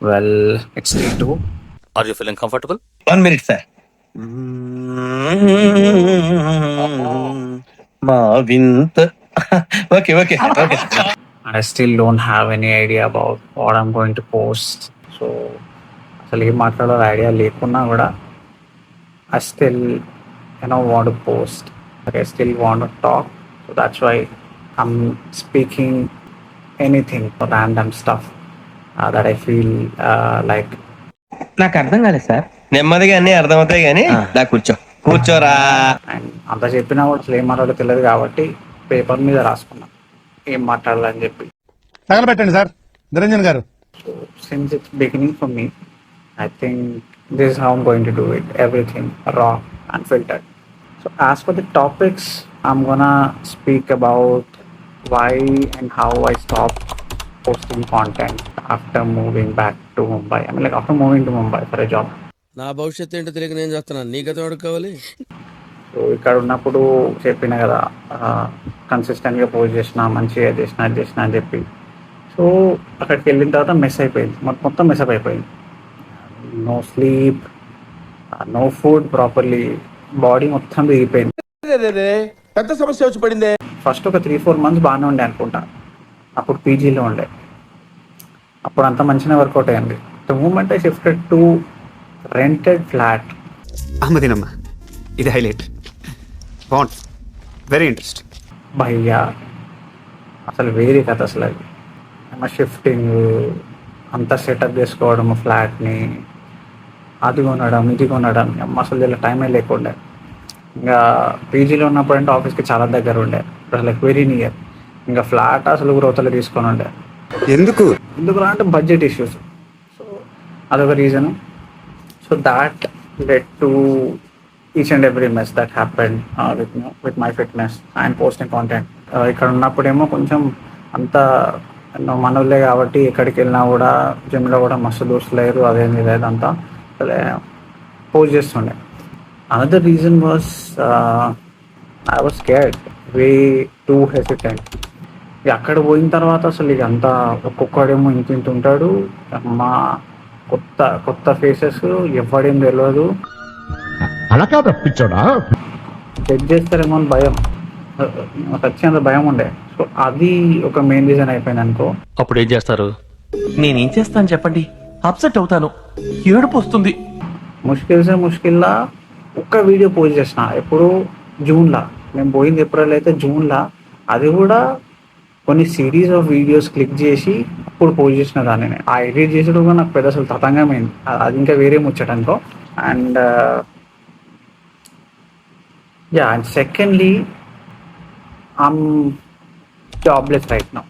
Well, it's day two. Are you feeling comfortable? 1 minute, sir. మా వింత okay okay okay And I still don't have any idea about what I'm going to post. So, అసలు ఏం మాట్లాడాలో idea లేకున్నా కూడా I still, want to post. Like I still want to talk. So that's why I'm speaking anything, random stuff that I feel like. నాకు అర్థం కాలేదు sir. నెమ్మదిగా అన్ని అర్థమవుతాయి కానీ దా కూర్చోరా. అండ్ అంత చెప్పినా కూడా అసలు ఏం మాట్లాడో తెలియదు కాబట్టి పేపర్ మీద రాసుకున్నా ఏం మాట్లాడాలని చెప్పి. తగలబెట్టండి sir Niranjan garu. So since it's beginning for me, I think this is how I'm going to do it, everything raw and filtered. So as for the topics, I'm gonna speak about why and how I stopped posting content after moving back to Mumbai. I mean, like after moving to Mumbai for a job. నా భవిష్యత్తు ఏంటో తెలియక నేను చేస్తున్నాను, నీ గతం ఎవరికి కావాలి? సో ఇక్కడ ఉన్నప్పుడు చెప్పిన కదా, కన్సిస్టెంట్గా పోస్ట్ చేసిన, మంచిగా చేసిన అది చేసిన అని చెప్పి. సో అక్కడికి వెళ్ళిన తర్వాత మెస్ అయిపోయింది, మొత్తం మెస్అప్ అయిపోయింది. No sleep, no food properly, body మొత్తం విరిగిపోయింది. పెద్ద సమస్య వచ్చి పడిందే. ఫస్ట్ ఒక 3-4 months బాగానే ఉండే అనుకుంటా, అప్పుడు పీజీలో ఉండే, అప్పుడు అంత మంచిగా వర్కౌట్ అయ్యింది. The moment I shifted to rented flat. అహ్మదీనమ్మ, ఇది హైలైట్, బాగుంది, వెరీ ఇంట్రెస్టింగ్. భయ్యా అసలు వేరే కథ అసలు. అది ఏమో షిఫ్టింగ్ అంతా సెటప్ చేసుకోవడం, ఫ్లాట్ని అది కొనడం ఇది కొనడం, అసలు ఇలా టైమే లేకుండే. ఇంకా పీజీలో ఉన్నప్పుడు అంటే ఆఫీస్కి చాలా దగ్గర ఉండే, లైక్ వెరీ నియర్. ఇంకా ఫ్లాట్ అసలు రోతలు తీసుకొని ఉండే. ఎందుకు అంటే బడ్జెట్ ఇష్యూస్. సో అదొక reason. So that led to each and every mess that happened with my fitness and posting content. ఇక్కడ ఉన్నప్పుడేమో కొంచెం అంత మనోళ్ళే కాబట్టి ఎక్కడికి వెళ్ళినా కూడా జిమ్లో కూడా మస్తు దోస్తులు లేరు, అదేంది లేదంతా పోస్ట్ చేస్తుండే. Another reason was I was scared, way too hesitant. అక్కడ పోయిన తర్వాత అసలు ఇక అంతా ఒక్కొక్కడేమో ఇంత ఉంటాడు, మా కొత్త కొత్త ఫేసెస్, ఎవడేం తెలియదు, చెక్ చేస్తారేమో అని భయం, వచ్చేంత భయం ఉండే. సో అది ఒక మెయిన్ రీజన్ అయిపోయింది అనుకో. అప్పుడు ఏం చేస్తారు? నేనేం చేస్తాను చెప్పండి, అప్సెట్ అవుతాను, ఏడుపు వస్తుంది. ముష్కిల్లా ఒక్క వీడియో పోస్ట్ చేసిన, ఎప్పుడు జూన్లో, మేము పోయింది ఏప్రిల్ అయితే జూన్లో, అది కూడా కొన్ని సిరీస్ ఆఫ్ వీడియోస్ క్లిక్ చేసి అప్పుడు పోస్ట్ చేసిన దాన్ని. నేను ఆ ఎడిట్ చేసేటప్పుడు కూడా నాకు పెద్ద అసలు తతంగం అయింది, అది ఇంకా వేరే ముచ్చటనుకో. And and secondly, I'm jobless right now.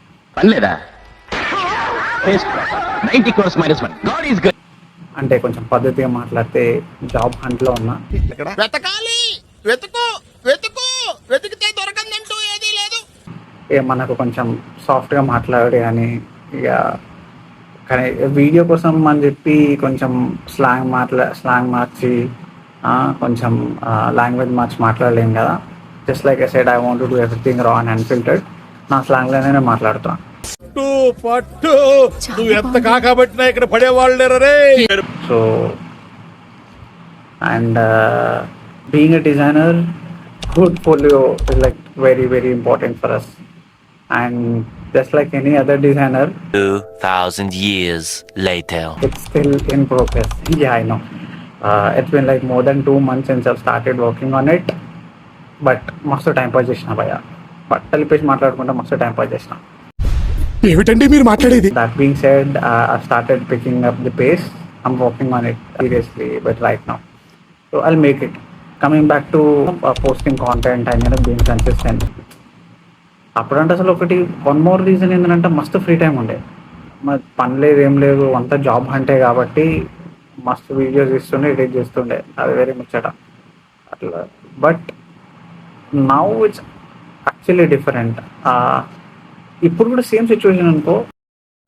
అంటే కొంచెం పద్ధతిగా మాట్లాడితే జాబ్ హంట్లో ఉన్నా. మనకు కొంచెం సాఫ్ట్గా మాట్లాడే అని, ఇక కానీ వీడియో కోసం అని చెప్పి కొంచెం స్లాంగ్ మార్చి, కొంచెం లాంగ్వేజ్ మార్చి మాట్లాడలేం కదా. Just like I said, I want to do everything raw and unfiltered. నా స్లాంగ్లోనే మాట్లాడుతున్నాను. నువ్వు ఎంత కాకబట్టినా ఇక్కడ పడేవాళ్ళు లేరే. So and being a designer, portfolio is like very very important for us, and just like any other designer, 2000 years later, it's still in progress. I know, it's been like more than 2 months since I've started working on it, but మస్తు time pass చేసిన భయ్యా, బట్టలు పేసి మాట్లాడుకుంటా మస్తు time pass చేసిన. ఏమిటండి మీరు మాట్లాడేది? That being said, I started picking up the pace. I'm working on it seriously, but right now, so I'll make it. Coming back to posting content and being consistent. అప్పుడంటే అసలు ఒకటి one more reason ఏంటంటే మస్తు free time ఉండే, మరి పని లేదు ఏం లేదు, అంతా జాబ్ అంటే కాబట్టి మస్తు వీడియోస్ ఇస్తుండే, ఎడిట్ చేస్తుండే, అది వేరే ముచ్చట అట్లా. But now it's actually different. ఇప్పుడు కూడా సేమ్ సిచ్యువేషన్ అనుకో.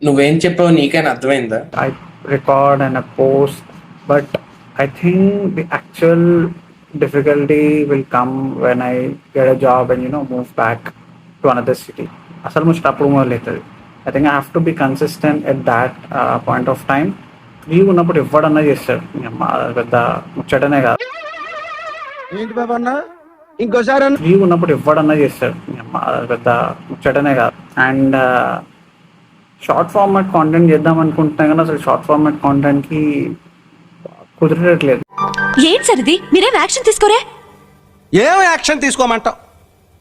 నువ్వేం చెప్పావు నీకైనా అర్థమైందా? I record and I post, but I think the actual difficulty will come when I get a job and move back to another city. అసలు ముచ్చట అప్పుడు మొదలవుతుంది. I think I have to be consistent at that point of time view ఉన్నప్పుడు ఎవడన్నా చేస్తాడు. పెద్ద ముచ్చటనే కాదు. ఏంటి బాబా అన్న ఇంకోసారి వ్యూ ఉన్నప్పుడు ఎవడన్నా చేస్తాడు. పెద్ద ముచ్చటనే కాదు. అండ్ షార్ట్ ఫార్మాట్ కాంటెంట్ చేద్దాం అనుకుంటున్నా కానీ అసలు షార్ట్ ఫార్మాట్ కాంటెంట్కి కుదరట్లేదు. ఏం సరిది మీరేం యాక్షన్ తీసుకోరే? ఏం యాక్షన్ తీసుకోమంటావు?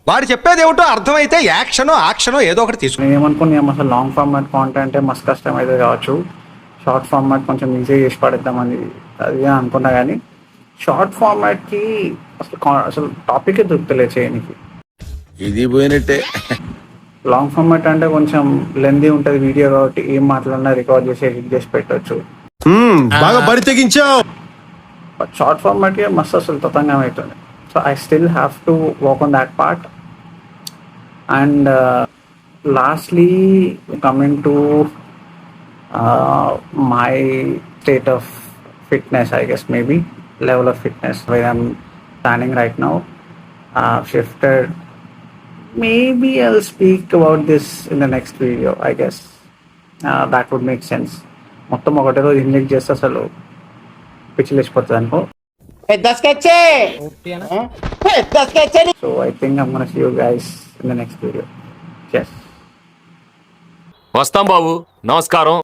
వాడు చెప్పేది ఏమిటో అర్థమైతే యాక్షనో ఏదో ఒకటి తీసుకో. నేను ఏమనుకున్నాం అసలు లాంగ్ ఫార్మాట్ కాంటెంట్ మస్తు కష్టం అయితే కావచ్చు, షార్ట్ ఫార్మాట్ కొంచెం ఈజీగా చేసి పడేద్దామని అది అనుకున్నా కానీ షార్ట్ ఫార్మాట్కి అసలు టాపికే దొరుకుతలేదు చేయనికి. ఇది పోయినట్టే. లాంగ్ ఫార్మాట్ అంటే కొంచెం లెందీ ఉంటుంది వీడియో కాబట్టి ఏం మాట్లాడినా రికార్డ్ చేసి ఎడిట్ చేసి పెట్టవచ్చు. బాగా బరి తెగించావు. బట్ షార్ట్ ఫార్మాట్కి మస్తు అసలు తతంగం అవుతుంది. So I still have to work on that part. And lastly coming to my state of fitness, I guess, maybe level of fitness where I'm standing right now. I've shifted. Maybe I'll speak about this in the next video, I guess. That would make sense. మొత్తం ఒకటే రోజు inject చేస్తే అసలు పిచ్చిలేసిపోతుంది అనుకో. So I think I'm gonna see you guys in the next video. Yes. వస్తాం బాబు, నమస్కారం.